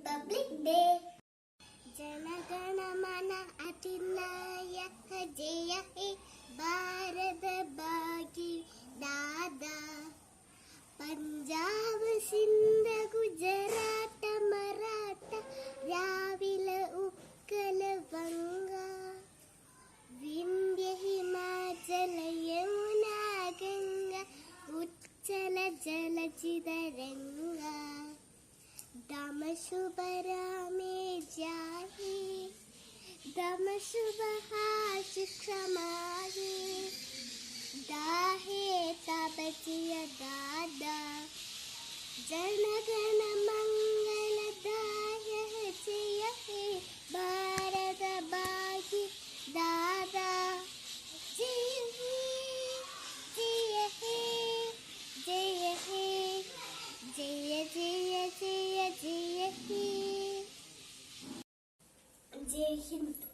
Republic day. ജനഗണമന അധിനായക ജയ ഹേ ഭാരത ഭാഗ്യ ദാദാ. പഞ്ചാബ് സിന്ധ് ഗുജറാത്ത് മറാഠ രാവില ഉത്കല വംഗ വിന്ധ്യ ഹിമാചല യമുന ഗംഗ ഉജ്ജല ജലചിതരംഗ. ദമ ശുഭ രാമേ ജാഹേ ദമ ശുഭ ക്ഷമാഹേ दाहे तापचिय दादा. जनगण मंगल दाय जय हे भारत भाग्य दादा. जय हे जय हे जय हे जय जय जय जय हे. जय हिंद.